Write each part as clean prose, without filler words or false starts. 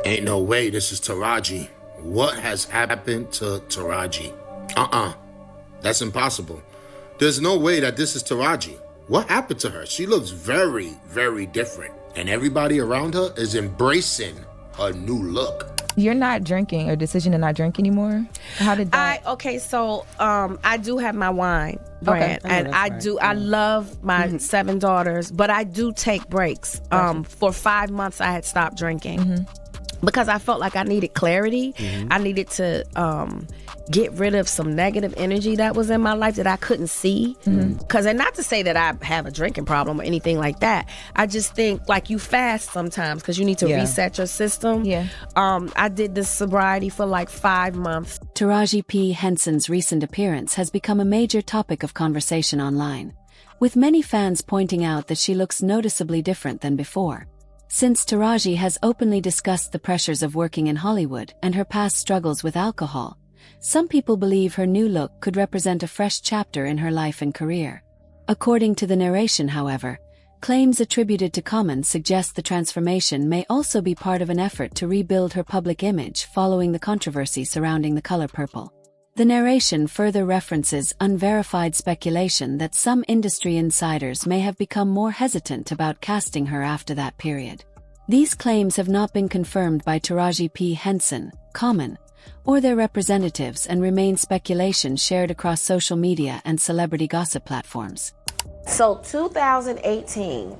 Ain't no way this is Taraji. What has happened to Taraji? That's impossible. There's no way that this is Taraji. What happened to her? She looks very, very different. And everybody around her is embracing her new look. You're not drinking, or decision to not drink anymore? How did that? I do have my wine brand, and I love my 7 daughters, but I do take breaks. For 5 months I had stopped drinking because I felt like I needed clarity. I needed to get rid of some negative energy that was in my life that I couldn't see. And not to say that I have a drinking problem or anything like that. I just think like you fast sometimes because you need to reset your system. I did this sobriety for like 5 months. Taraji P. Henson's recent appearance has become a major topic of conversation online, with many fans pointing out that she looks noticeably different than before. Since Taraji has openly discussed the pressures of working in Hollywood and her past struggles with alcohol, some people believe her new look could represent a fresh chapter in her life and career. According to the narration, however, claims attributed to Common suggest the transformation may also be part of an effort to rebuild her public image following the controversy surrounding the color purple. The narration further references unverified speculation that some industry insiders may have become more hesitant about casting her after that period. These claims have not been confirmed by Taraji P. Henson, Common, or their representatives and remain speculation shared across social media and celebrity gossip platforms. So 2018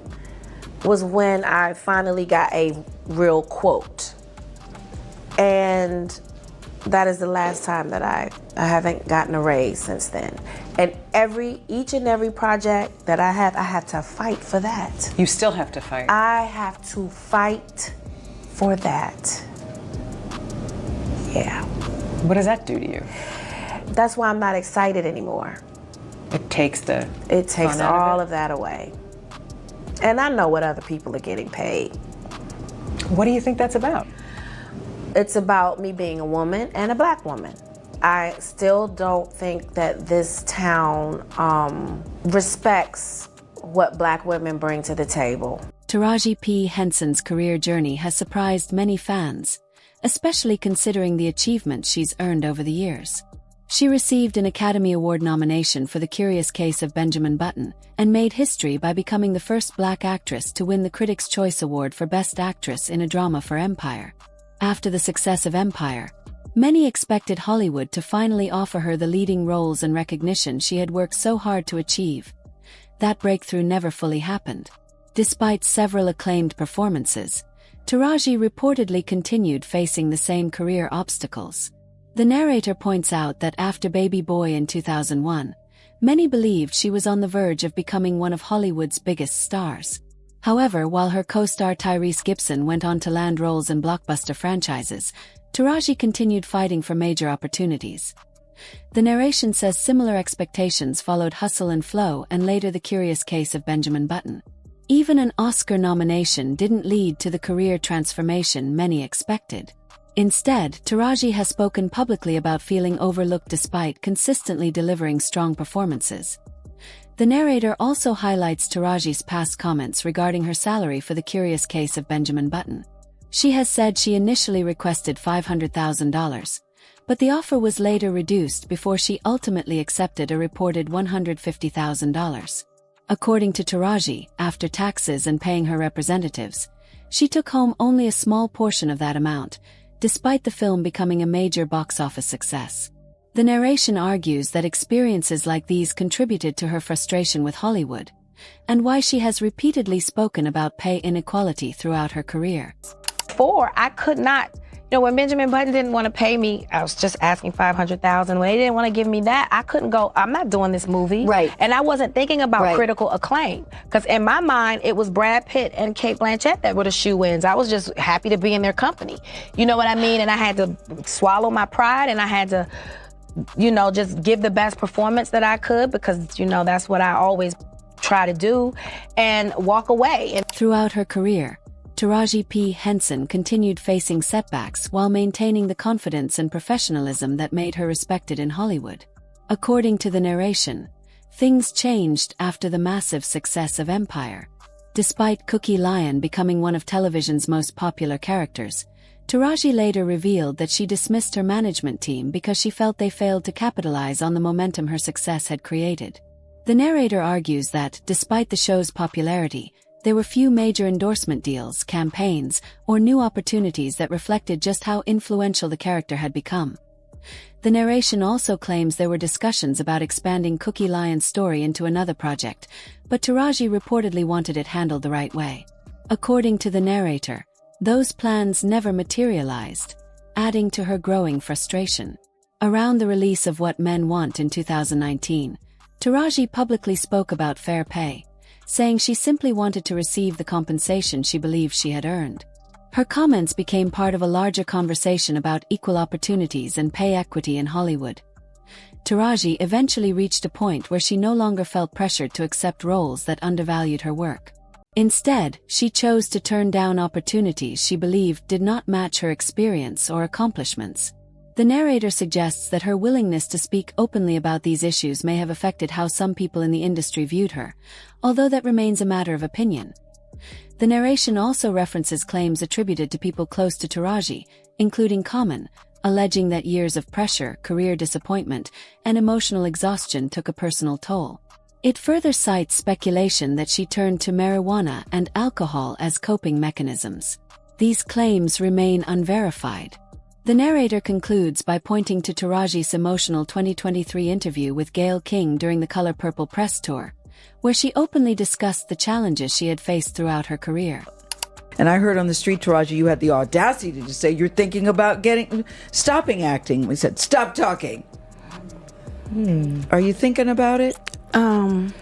was when I finally got a real quote. And that is the last time that I haven't gotten a raise since then. And each and every project that I have to fight for that. You still have to fight. I have to fight for that. Yeah. What does that do to you? That's why I'm not excited anymore. It takes all of that away. And I know what other people are getting paid. What do you think that's about? It's about me being a woman and a black woman. I still don't think that this town respects what black women bring to the table. Taraji P. Henson's career journey has surprised many fans, especially considering the achievements she's earned over the years. She received an Academy Award nomination for The Curious Case of Benjamin Button and made history by becoming the first black actress to win the Critics' Choice Award for Best Actress in a Drama for Empire. After the success of Empire, many expected Hollywood to finally offer her the leading roles and recognition she had worked so hard to achieve. That breakthrough never fully happened. Despite several acclaimed performances, Taraji reportedly continued facing the same career obstacles. The narrator points out that after Baby Boy in 2001, many believed she was on the verge of becoming one of Hollywood's biggest stars. However, while her co-star Tyrese Gibson went on to land roles in blockbuster franchises, Taraji continued fighting for major opportunities. The narration says similar expectations followed Hustle and Flow and later The Curious Case of Benjamin Button. Even an Oscar nomination didn't lead to the career transformation many expected. Instead, Taraji has spoken publicly about feeling overlooked despite consistently delivering strong performances. The narrator also highlights Taraji's past comments regarding her salary for The Curious Case of Benjamin Button. She has said she initially requested $500,000, but the offer was later reduced before she ultimately accepted a reported $150,000. According to Taraji, after taxes and paying her representatives, she took home only a small portion of that amount, despite the film becoming a major box office success. The narration argues that experiences like these contributed to her frustration with Hollywood, and why she has repeatedly spoken about pay inequality throughout her career. I could not, when Benjamin Button didn't want to pay me, I was just asking $500,000. When they didn't want to give me that, I couldn't go, I'm not doing this movie. Right. And I wasn't thinking about critical acclaim. Because in my mind, it was Brad Pitt and Cate Blanchett that were the shoe-ins. I was just happy to be in their company. You know what I mean? And I had to swallow my pride, and I had to, just give the best performance that I could, because, that's what I always try to do, and walk away. Throughout her career, Taraji P. Henson continued facing setbacks while maintaining the confidence and professionalism that made her respected in Hollywood. According to the narration, things changed after the massive success of Empire. Despite Cookie Lyon becoming one of television's most popular characters, Taraji later revealed that she dismissed her management team because she felt they failed to capitalize on the momentum her success had created. The narrator argues that, despite the show's popularity, there were few major endorsement deals, campaigns, or new opportunities that reflected just how influential the character had become. The narration also claims there were discussions about expanding Cookie Lyon's story into another project, but Taraji reportedly wanted it handled the right way. According to the narrator, those plans never materialized, adding to her growing frustration. Around the release of What Men Want in 2019, Taraji publicly spoke about fair pay, saying she simply wanted to receive the compensation she believed she had earned. Her comments became part of a larger conversation about equal opportunities and pay equity in Hollywood. Taraji eventually reached a point where she no longer felt pressured to accept roles that undervalued her work. Instead, she chose to turn down opportunities she believed did not match her experience or accomplishments. The narrator suggests that her willingness to speak openly about these issues may have affected how some people in the industry viewed her, although that remains a matter of opinion. The narration also references claims attributed to people close to Taraji, including Common, alleging that years of pressure, career disappointment, and emotional exhaustion took a personal toll. It further cites speculation that she turned to marijuana and alcohol as coping mechanisms. These claims remain unverified. The narrator concludes by pointing to Taraji's emotional 2023 interview with Gayle King during the Color Purple press tour, where she openly discussed the challenges she had faced throughout her career. And I heard on the street, Taraji, you had the audacity to say you're thinking about stopping acting. We said, stop talking. Are you thinking about it? I'm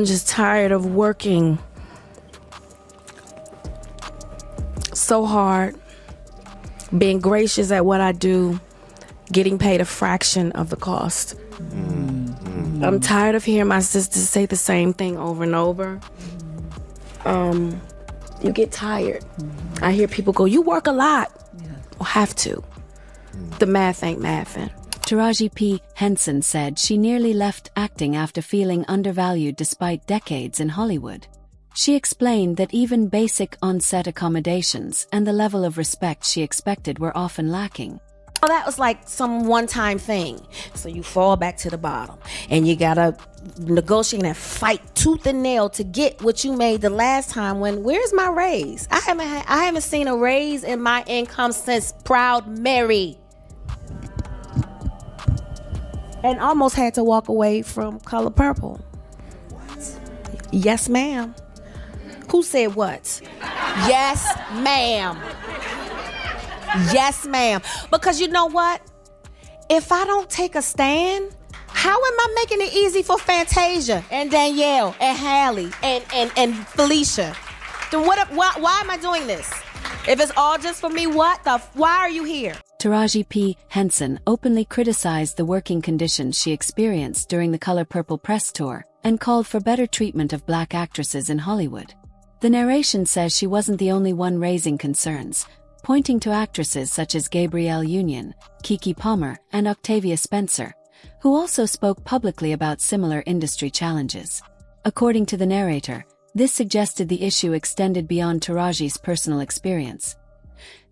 just tired of working so hard, being gracious at what I do, getting paid a fraction of the cost. I'm tired of hearing my sisters say the same thing over and over. You get tired. I hear people go, you work a lot. Well, have to. The math ain't mathing. Taraji P. Henson said she nearly left acting after feeling undervalued despite decades in Hollywood. She explained that even basic on-set accommodations and the level of respect she expected were often lacking. Well, that was like some one-time thing. So you fall back to the bottom and you gotta negotiate and fight tooth and nail to get what you made the last time. Where's my raise? I haven't seen a raise in my income since Proud Mary. And almost had to walk away from Color Purple. What? Yes, ma'am. Who said what? Yes, ma'am. Yes, ma'am. Because you know what? If I don't take a stand, how am I making it easy for Fantasia and Danielle and Hallie and Felicia? Then why am I doing this? If it's all just for me, why are you here? Taraji P. Henson openly criticized the working conditions she experienced during the Color Purple press tour and called for better treatment of black actresses in Hollywood. The narration says she wasn't the only one raising concerns, pointing to actresses such as Gabrielle Union, Keke Palmer, and Octavia Spencer, who also spoke publicly about similar industry challenges. According to the narrator, this suggested the issue extended beyond Taraji's personal experience.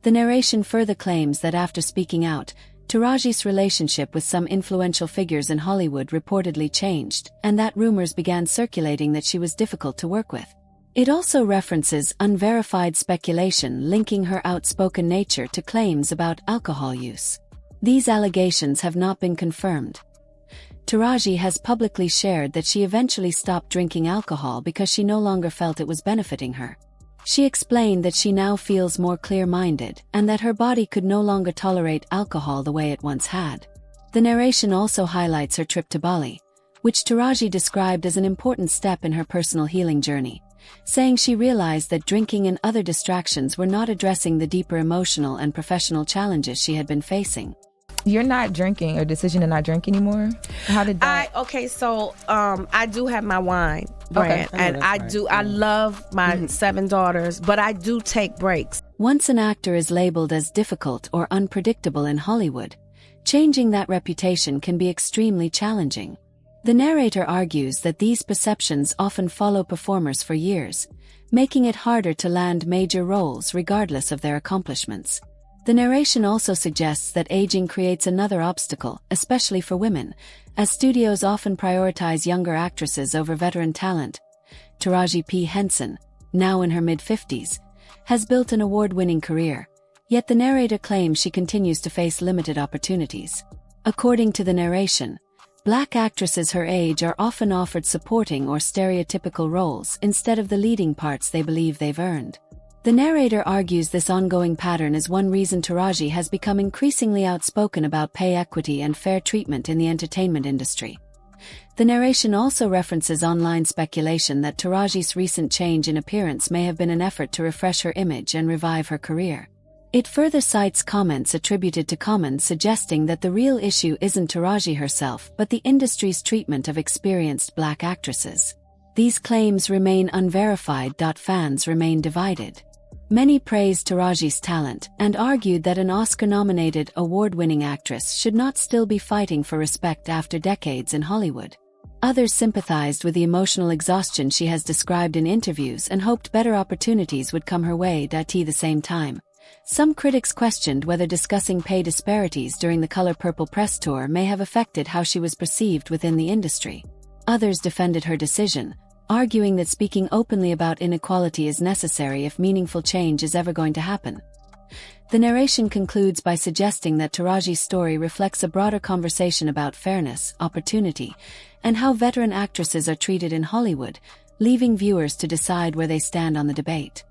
The narration further claims that after speaking out, Taraji's relationship with some influential figures in Hollywood reportedly changed, and that rumors began circulating that she was difficult to work with. It also references unverified speculation linking her outspoken nature to claims about alcohol use. These allegations have not been confirmed. Taraji has publicly shared that she eventually stopped drinking alcohol because she no longer felt it was benefiting her. She explained that she now feels more clear-minded and that her body could no longer tolerate alcohol the way it once had. The narration also highlights her trip to Bali, which Taraji described as an important step in her personal healing journey, saying she realized that drinking and other distractions were not addressing the deeper emotional and professional challenges she had been facing. You're not drinking, or decision to not drink anymore? How did that? I do have my wine brand, and I love my 7 daughters, but I do take breaks. Once an actor is labeled as difficult or unpredictable in Hollywood, Changing that reputation can be extremely challenging. The narrator argues that these perceptions often follow performers for years, making it harder to land major roles regardless of their accomplishments. The narration also suggests that aging creates another obstacle, especially for women, as studios often prioritize younger actresses over veteran talent. Taraji P. Henson, now in her mid-50s, has built an award-winning career, yet the narrator claims she continues to face limited opportunities. According to the narration, Black actresses her age are often offered supporting or stereotypical roles instead of the leading parts they believe they've earned. The narrator argues this ongoing pattern is one reason Taraji has become increasingly outspoken about pay equity and fair treatment in the entertainment industry. The narration also references online speculation that Taraji's recent change in appearance may have been an effort to refresh her image and revive her career. It further cites comments attributed to Common suggesting that the real issue isn't Taraji herself but the industry's treatment of experienced Black actresses. These claims remain unverified. Fans remain divided. Many praised Taraji's talent and argued that an Oscar-nominated, award-winning actress should not still be fighting for respect after decades in Hollywood. Others sympathized with the emotional exhaustion she has described in interviews and hoped better opportunities would come her way. At the same time, some critics questioned whether discussing pay disparities during the Color Purple press tour may have affected how she was perceived within the industry. Others defended her decision, arguing that speaking openly about inequality is necessary if meaningful change is ever going to happen. The narration concludes by suggesting that Taraji's story reflects a broader conversation about fairness, opportunity, and how veteran actresses are treated in Hollywood, leaving viewers to decide where they stand on the debate.